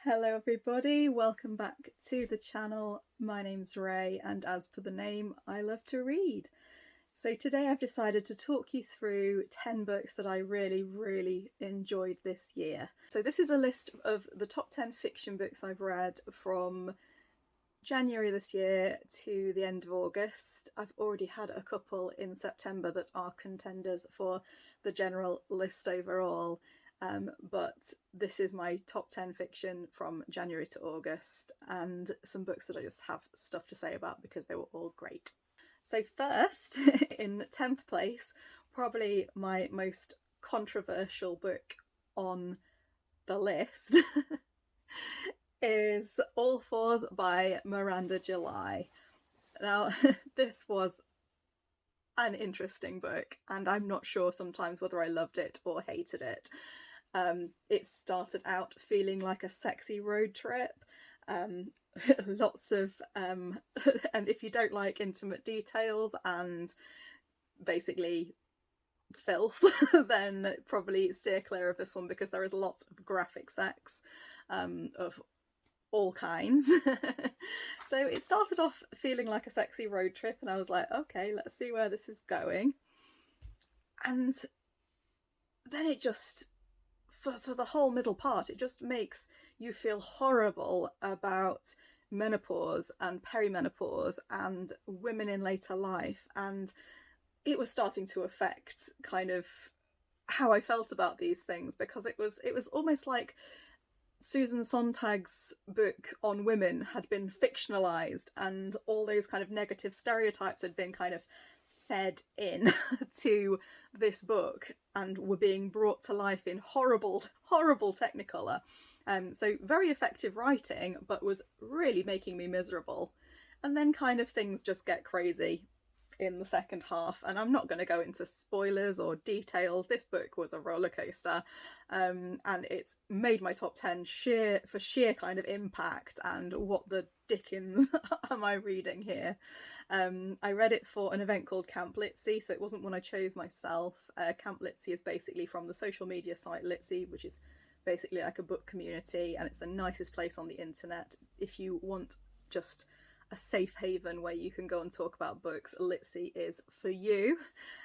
Hello everybody, welcome back to the channel. My name's Ray, and as per the name, I love to read. So today I've decided to talk you through 10 books that I really enjoyed this year. So this is a list of the top 10 fiction books I've read from January this year to the end of August. I've already had a couple in September that are contenders for the general list overall. But this is my top 10 fiction from January to August, and some books that I just have stuff to say about because they were all great. So first, in 10th place, probably my most controversial book on the list is All Fours by Miranda July. Now, this was an interesting book, and I'm not sure sometimes whether I loved it or hated it. It started out feeling like a sexy road trip. Lots of and if you don't like intimate details and basically filth, then probably steer clear of this one, because there is lots of graphic sex of all kinds. So it started off feeling like a sexy road trip, and I was like, okay, let's see where this is going. And then it just, for the whole middle part, it just makes you feel horrible about menopause and perimenopause and women in later life. And it was starting to affect kind of how I felt about these things, because it was almost like Susan Sontag's book on women had been fictionalized, and all those kind of negative stereotypes had been kind of fed in to this book and were being brought to life in horrible technicolor. So very effective writing, but was really making me miserable. And then kind of things just get crazy in the second half, and I'm not going to go into spoilers or details. This book was a roller coaster, and it's made my top 10 for sheer kind of impact and what the dickens am I reading here. I read it for an event called Camp Litzy, so it wasn't one I chose myself. Camp Litzy is basically from the social media site Litzy, which is basically like a book community, and it's the nicest place on the internet. If you want just a safe haven where you can go and talk about books, Litzy is for you.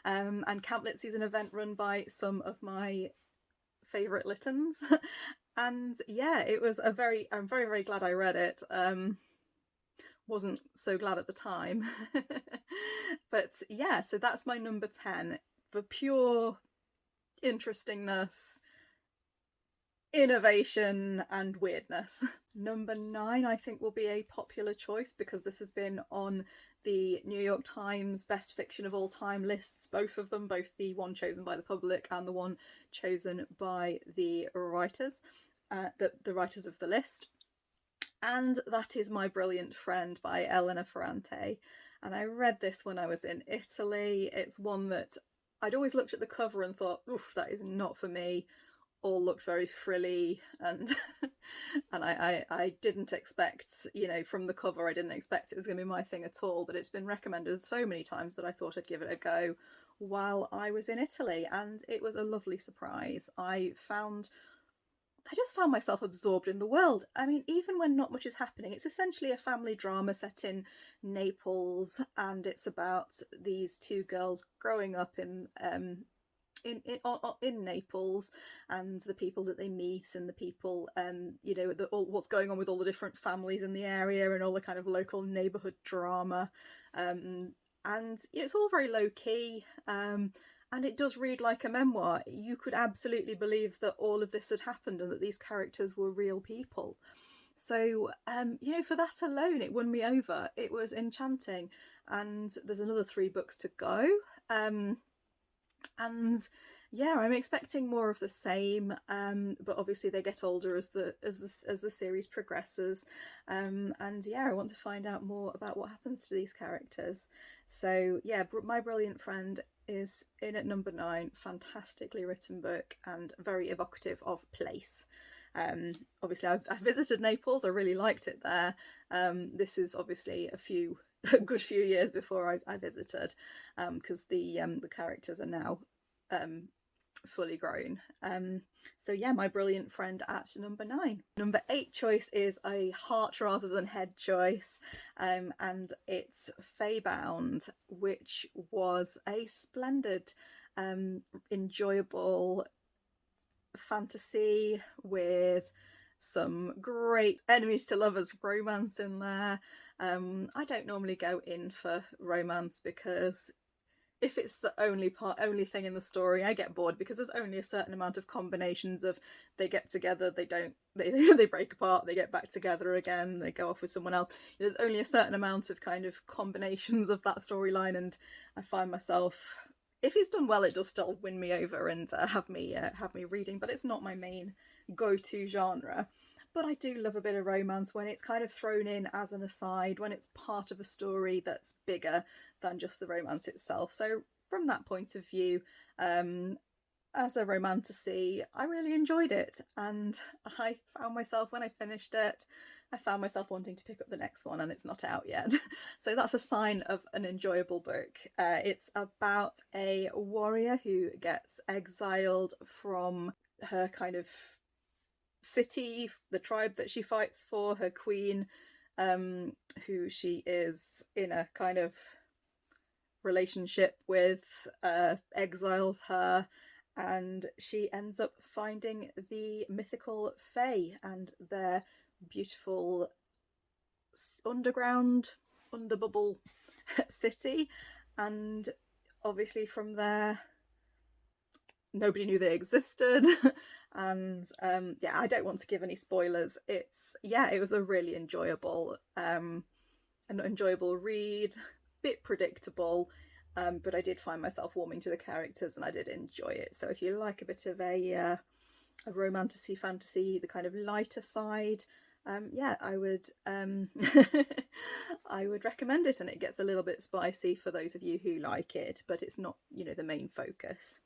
And Camp Litzy is an event run by some of my favourite Littons. And yeah, it was I'm very glad I read it. Wasn't so glad at the time. But yeah, so that's my number 10 for pure interestingness, innovation and weirdness. Number 9 I think will be a popular choice, because this has been on the New York Times best fiction of all time lists, both of them, both the one chosen by the public and the one chosen by the writers, the writers of the list. And that is My Brilliant Friend by Elena Ferrante. And I read this when I was in Italy. It's one that I'd always looked at the cover and thought, oof, that is not for me. All looked very frilly, and and I didn't expect, from the cover, I didn't expect it was going to be my thing at all. But it's been recommended so many times that I thought I'd give it a go while I was in Italy, and it was a lovely surprise. I just found myself absorbed in the world. I mean, even when not much is happening, it's essentially a family drama set in Naples, and it's about these two girls growing up in Naples, and the people that they meet, and the people, what's going on with all the different families in the area, and all the kind of local neighborhood drama. And it's all very low key. And it does read like a memoir. You could absolutely believe that all of this had happened and that these characters were real people. So, for that alone, it won me over. It was enchanting. And there's another 3 books to go. And yeah, I'm expecting more of the same, but obviously they get older as the series progresses, and yeah, I want to find out more about what happens to these characters. So yeah, My Brilliant Friend is in at number 9. Fantastically written book and very evocative of place. Obviously I've visited Naples. I really liked it there. This is obviously a good few years before I visited, because the characters are now fully grown. So yeah, My Brilliant Friend at number 9. Number 8 choice is a heart rather than head choice, and it's Feybound, which was a splendid, enjoyable fantasy with some great enemies to lovers romance in there. I don't normally go in for romance because if it's the only thing in the story, I get bored, because there's only a certain amount of combinations of they get together, they break apart, they get back together again, they go off with someone else. There's only a certain amount of kind of combinations of that storyline, and I find myself, if it's done well, it does still win me over and have me reading, but it's not my main go-to genre. But I do love a bit of romance when it's kind of thrown in as an aside, when it's part of a story that's bigger than just the romance itself. So from that point of view, as a romantasy, I really enjoyed it, and I found myself, when I finished it, I found myself wanting to pick up the next one, and it's not out yet. So that's a sign of an enjoyable book. It's about a warrior who gets exiled from her kind of city, the tribe that she fights for, her queen, who she is in a kind of relationship with, exiles her, and she ends up finding the mythical Fae and their beautiful underground, underbubble city, and obviously from there nobody knew they existed. And yeah, I don't want to give any spoilers. It was a really enjoyable read, bit predictable, but I did find myself warming to the characters and I did enjoy it. So if you like a bit of a romantasy fantasy, the kind of lighter side, I would I would recommend it, and it gets a little bit spicy for those of you who like it, but it's not, the main focus.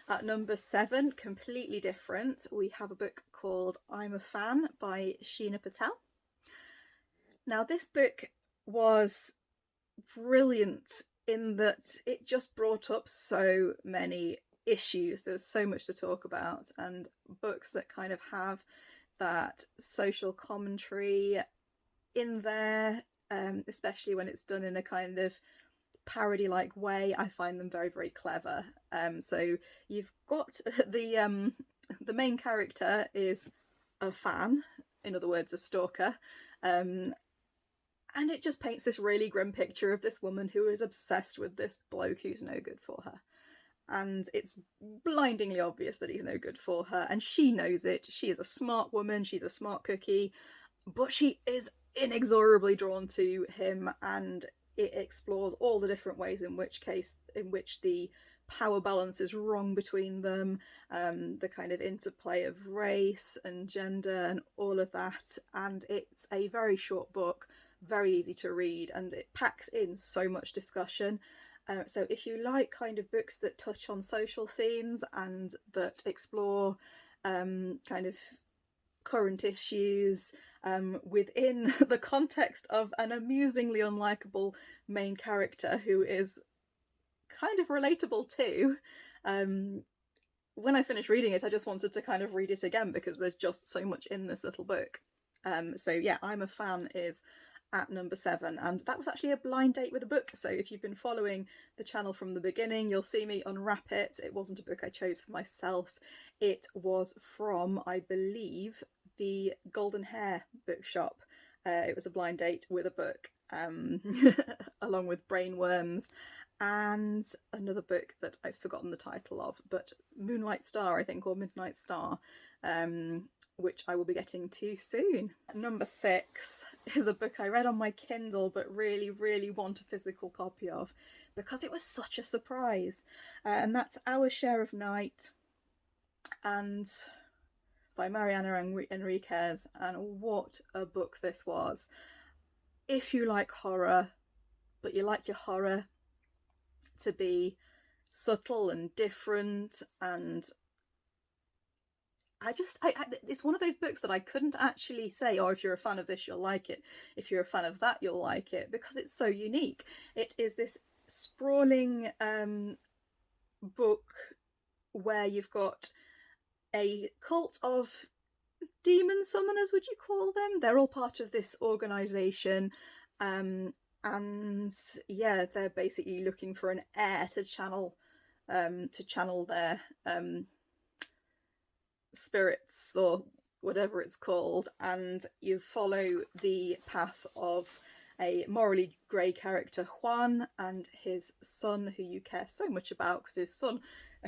At number 7, completely different, we have a book called I'm a Fan by Sheena Patel. Now this book was brilliant in that it just brought up so many issues. There's so much to talk about, and books that kind of have that social commentary in there, especially when it's done in a kind of parody-like way, I find them very, very clever. So you've got the main character is a fan, in other words, a stalker, and it just paints this really grim picture of this woman who is obsessed with this bloke who's no good for her. And it's blindingly obvious that he's no good for her, and she knows it. She is a smart woman, she's a smart cookie, but she is inexorably drawn to him, and it explores all the different ways in which the power balance is wrong between them, the kind of interplay of race and gender and all of that. And it's a very short book, very easy to read, and it packs in so much discussion. So if you like kind of books that touch on social themes and that explore kind of current issues within the context of an amusingly unlikable main character who is kind of relatable too, when I finished reading it, I just wanted to kind of read it again because there's just so much in this little book. So yeah, I'm a Fan is at number 7, and that was actually a blind date with a book. So if you've been following the channel from the beginning, you'll see me unwrap it. It wasn't a book I chose for myself. It was from, I believe, the Golden Hare bookshop. It was a blind date with a book, along with Brainworms and another book that I've forgotten the title of, but Moonlight Star, I think, or Midnight Star, which I will be getting to soon. Number 6 is a book I read on my Kindle but really, really want a physical copy of because it was such a surprise, and that's Our Share of Night, and by Mariana Enriquez. And what a book this was. If you like horror, but you like your horror to be subtle and different, and it's one of those books that I couldn't actually say, oh, if you're a fan of this, you'll like it. If you're a fan of that, you'll like it, because it's so unique. It is this sprawling book where you've got a cult of demon summoners, would you call them? They're all part of this organisation, and yeah, they're basically looking for an heir to channel their spirits or whatever it's called, and you follow the path of a morally grey character, Juan, and his son, who you care so much about because his son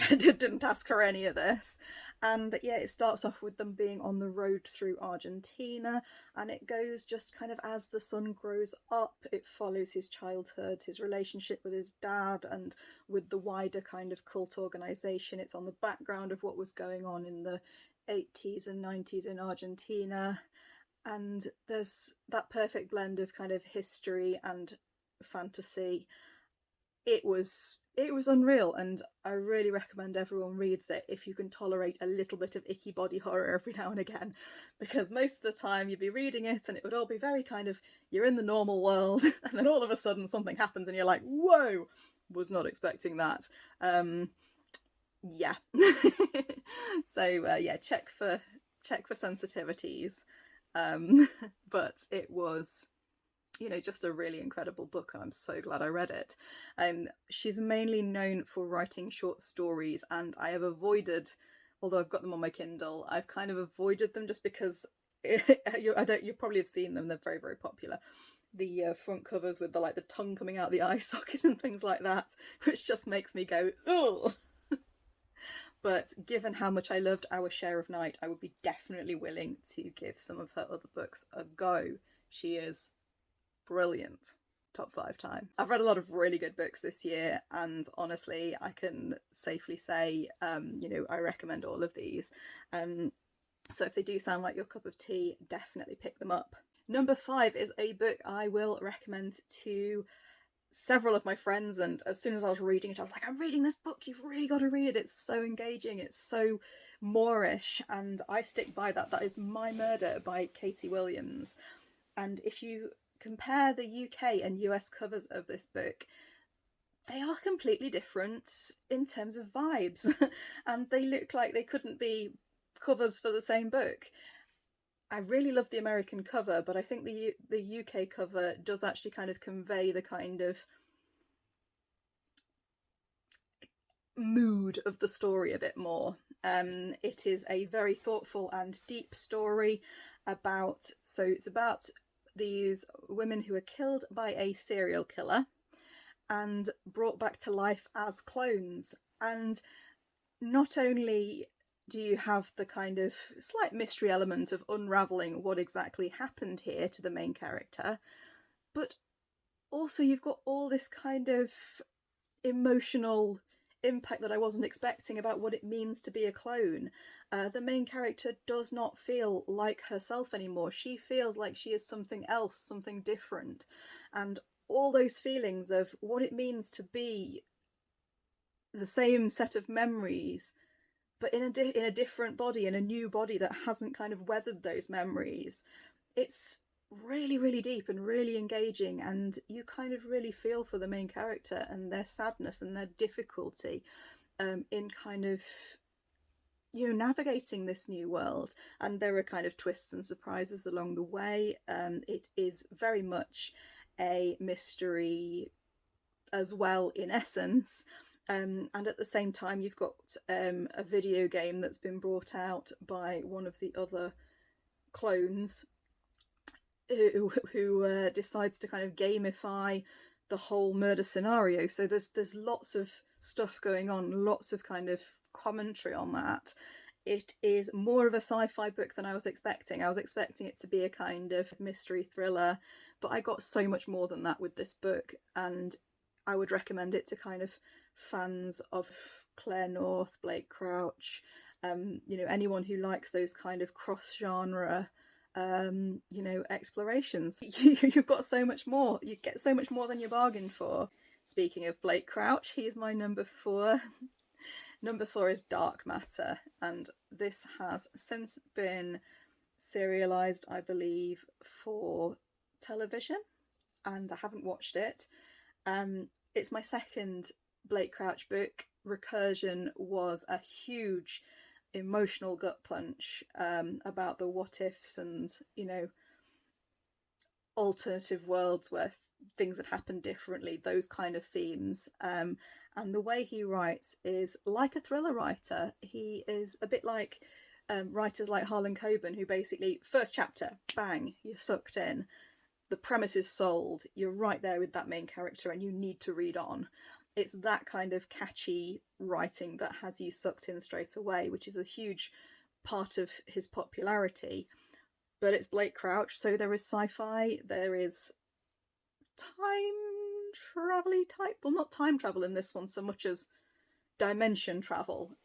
didn't ask for any of this. And yeah, it starts off with them being on the road through Argentina, and it goes just kind of as the son grows up. It follows his childhood, his relationship with his dad, and with the wider kind of cult organisation. It's on the background of what was going on in the 80s and 90s in Argentina, and there's that perfect blend of kind of history and fantasy. It was unreal, and I really recommend everyone reads it if you can tolerate a little bit of icky body horror every now and again, because most of the time you'd be reading it and it would all be very kind of, you're in the normal world and then all of a sudden something happens and you're like, whoa, was not expecting that. Yeah. So yeah, check for sensitivities. But it was, you know, just a really incredible book, and I'm so glad I read it. She's mainly known for writing short stories, and I have avoided, although I've got them on my Kindle, I've kind of avoided them just because you probably have seen them. They're very, very popular. The front covers with the tongue coming out the eye socket and things like that, which just makes me go, ugh. But given how much I loved Our Share of Night, I would be definitely willing to give some of her other books a go. She is brilliant. Top 5 time. I've read a lot of really good books this year, and honestly, I can safely say, you know, I recommend all of these. So if they do sound like your cup of tea, definitely pick them up. Number 5 is a book I will recommend to several of my friends, and as soon as I was reading it, I was like, I'm reading this book, you've really got to read it, it's so engaging, it's so Moorish, and I stick by that. That is My Murder by Katie Williams. And if you compare the UK and US covers of this book, they are completely different in terms of vibes and they look like they couldn't be covers for the same book. I really love the American cover, but I think the UK cover does actually kind of convey the kind of mood of the story a bit more. It is a very thoughtful and deep story it's about these women who are killed by a serial killer and brought back to life as clones. And not only do you have the kind of slight mystery element of unravelling what exactly happened here to the main character, but also you've got all this kind of emotional impact that I wasn't expecting about what it means to be a clone. The main character does not feel like herself anymore. She feels like she is something else, something different. And all those feelings of what it means to be the same set of memories, but in a different body, in a new body that hasn't kind of weathered those memories. It's really, really deep and really engaging, and you kind of really feel for the main character and their sadness and their difficulty in kind of, you know, navigating this new world. And there are kind of twists and surprises along the way. It is very much a mystery as well, in essence. And at the same time, you've got a video game that's been brought out by one of the other clones who decides to kind of gamify the whole murder scenario. So there's lots of stuff going on, lots of kind of commentary on that. It is more of a sci-fi book than I was expecting. I was expecting it to be a kind of mystery thriller, but I got so much more than that with this book, and I would recommend it to kind of fans of Claire North, Blake Crouch, you know, anyone who likes those kind of cross-genre you know, explorations. You've got so much more. You get so much more than you bargained for. Speaking of Blake Crouch, he's my number 4. Number 4 is Dark Matter, and this has since been serialized, I believe, for television, and I haven't watched it. It's my second Blake Crouch book. Recursion was a huge emotional gut punch, about the what ifs and, you know, alternative worlds where things had happened differently, those kind of themes. And the way he writes is like a thriller writer. He is a bit like writers like Harlan Coben, who basically, first chapter, bang, you're sucked in. The premise is sold. You're right there with that main character and you need to read on. It's that kind of catchy writing that has you sucked in straight away, which is a huge part of his popularity. But it's Blake Crouch, so there is sci-fi, there is time travel-y type, well, not time travel in this one so much as dimension travel.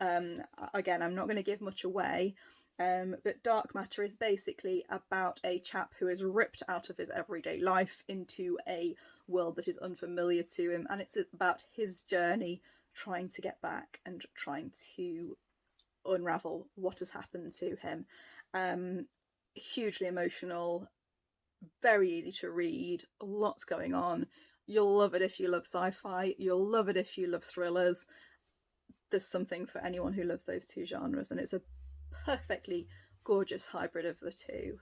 Again, I'm not going to give much away, but Dark Matter is basically about a chap who is ripped out of his everyday life into a world that is unfamiliar to him, and it's about his journey trying to get back and trying to unravel what has happened to him. Hugely emotional, very easy to read, lots going on. You'll love it if you love sci-fi, you'll love it if you love thrillers. There's something for anyone who loves those two genres, and it's a perfectly gorgeous hybrid of the two.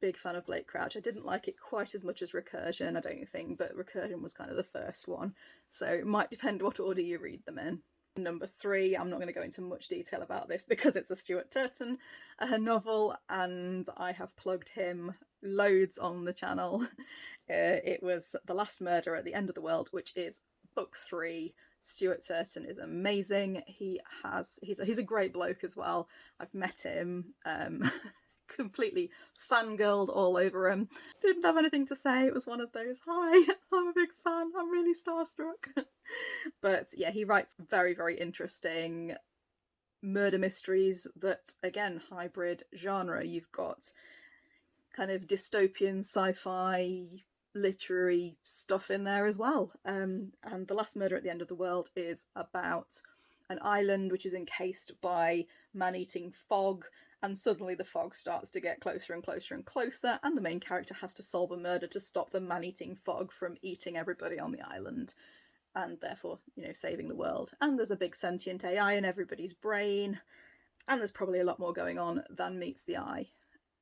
Big fan of Blake Crouch. I didn't like it quite as much as Recursion, I don't think, but Recursion was kind of the first one, so it might depend what order you read them in. Number 3, I'm not going to go into much detail about this because it's a Stuart Turton novel, and I have plugged him loads on the channel. It was The Last Murder at the End of the World, which is book 3. Stuart Turton is amazing. He's a great bloke as well. I've met him. Completely fangirled all over him. Didn't have anything to say. It was one of those, hi, I'm a big fan, I'm really starstruck. But yeah, he writes very, very interesting murder mysteries that, again, hybrid genre. You've got kind of dystopian sci-fi literary stuff in there as well. And The Last Murder at the End of the World is about an island which is encased by man-eating fog, and suddenly the fog starts to get closer and closer and closer, and the main character has to solve a murder to stop the man-eating fog from eating everybody on the island, and therefore, you know, saving the world. And there's a big sentient AI in everybody's brain, and there's probably a lot more going on than meets the eye,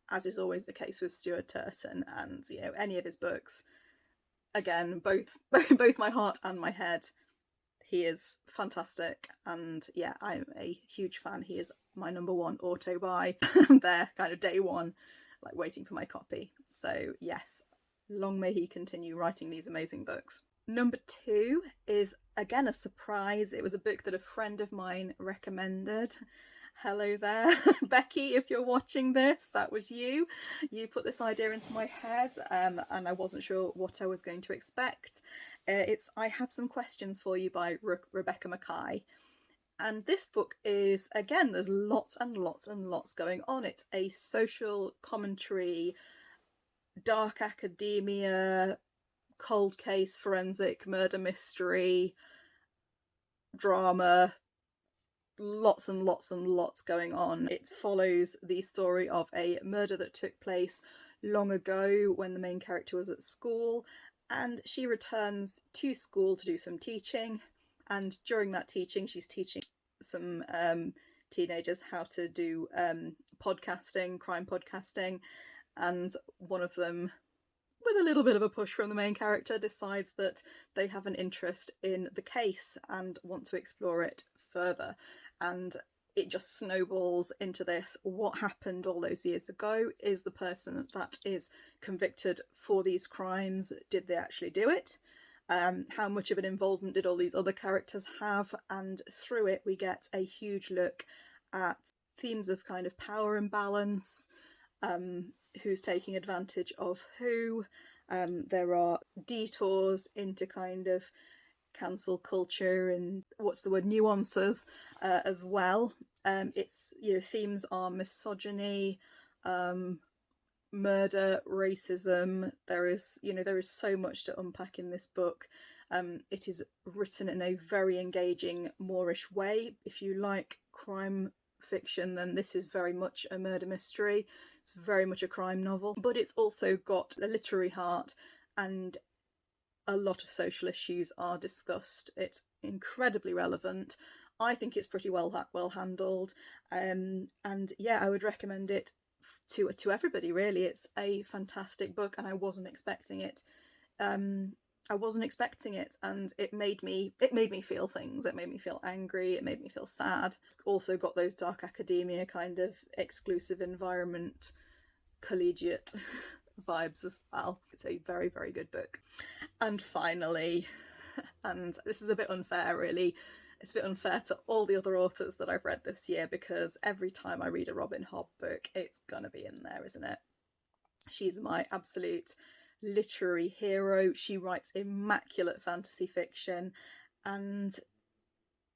as is always the case with Stuart Turton. And, you know, any of his books, again, both my heart and my head, he is fantastic. And yeah, I'm a huge fan. He is my number 1 auto buy. I'm there kind of day one, like waiting for my copy. So yes, long may he continue writing these amazing books. Number 2 is, again, a surprise. It was a book that a friend of mine recommended. Hello there, Becky, if you're watching this, that was you. You put this idea into my head, and I wasn't sure what I was going to expect. It's I Have Some Questions for You by Rebecca Mackay. And this book is, again, there's lots and lots and lots going on. It's a social commentary, dark academia, cold case, forensic murder mystery, drama, lots and lots and lots going on. It follows the story of a murder that took place long ago when the main character was at school, and she returns to school to do some teaching, and during that teaching she's teaching some teenagers how to do podcasting, crime podcasting, and one of them, with a little bit of a push from the main character, decides that they have an interest in the case and want to explore it further. And it just snowballs into this. What happened all those years ago? Is the person that is convicted for these crimes, did they actually do it? How much of an involvement did all these other characters have? And through it we get a huge look at themes of kind of power imbalance, who's taking advantage of who. There are detours into kind of cancel culture and nuances as well. It's, you know, themes are misogyny, murder, racism. There is so much to unpack in this book. It is written in a very engaging Moorish way. If you like crime fiction, then this is very much a murder mystery. It's very much a crime novel, but it's also got a literary heart, and a lot of social issues are discussed. It's incredibly relevant. I think it's pretty well handled, and yeah, I would recommend it to everybody. Really, it's a fantastic book, and I wasn't expecting it. I wasn't expecting it, and it made me feel things. It made me feel angry. It made me feel sad. It's also got those dark academia kind of exclusive environment, collegiate vibes as well. It's a very, very good book. And finally, and this is a bit unfair, really. It's a bit unfair to all the other authors that I've read this year, because every time I read a Robin Hobb book, it's gonna be in there, isn't it? She's my absolute literary hero. She writes immaculate fantasy fiction, and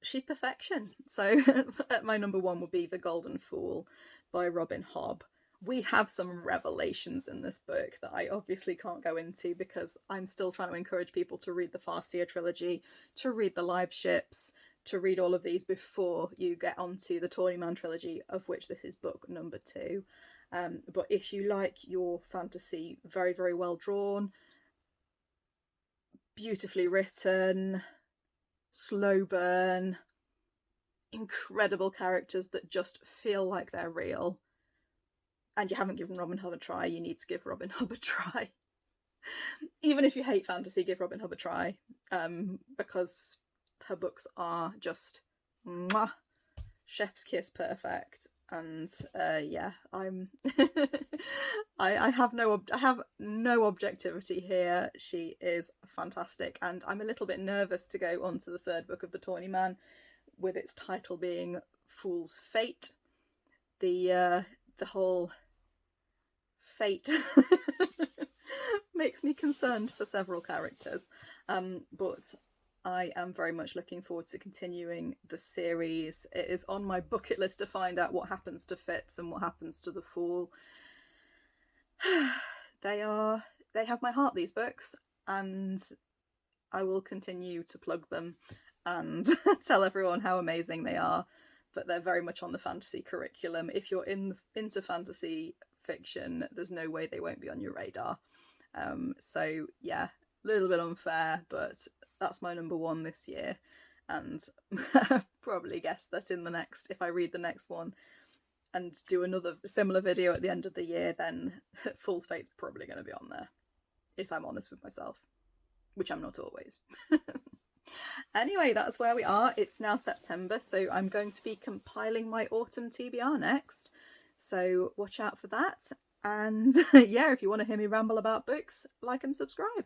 she's perfection. So my number one would be The Golden Fool by Robin Hobb. We have some revelations in this book that I obviously can't go into, because I'm still trying to encourage people to read the Farseer trilogy, to read the Live Ships, to read all of these before you get onto the Tawny Man trilogy, of which this is book number 2. But if you like your fantasy very, very well drawn, beautifully written, slow burn, incredible characters that just feel like they're real, and you haven't given Robin Hobb a try, you need to give Robin Hobb a try. Even if you hate fantasy, give Robin Hobb a try, because her books are just mwah, chef's kiss perfect. And yeah, I'm I have no objectivity here. She is fantastic, and I'm a little bit nervous to go on to the third book of the Tawny Man, with its title being Fool's Fate. The whole fate makes me concerned for several characters, but I am very much looking forward to continuing the series. It is on my bucket list to find out what happens to Fitz and what happens to the Fool. They have my heart, these books, and I will continue to plug them and tell everyone how amazing they are. But they're very much on the fantasy curriculum. If you're into fantasy fiction, there's no way they won't be on your radar. So yeah, a little bit unfair, but that's my number one this year. And I probably guess that in the next, if I read the next one and do another similar video at the end of the year, then Fool's Fate's probably going to be on there, if I'm honest with myself, which I'm not always. Anyway, that's where we are. It's now September, so I'm going to be compiling my autumn TBR next. So watch out for that. And yeah, if you want to hear me ramble about books, like and subscribe.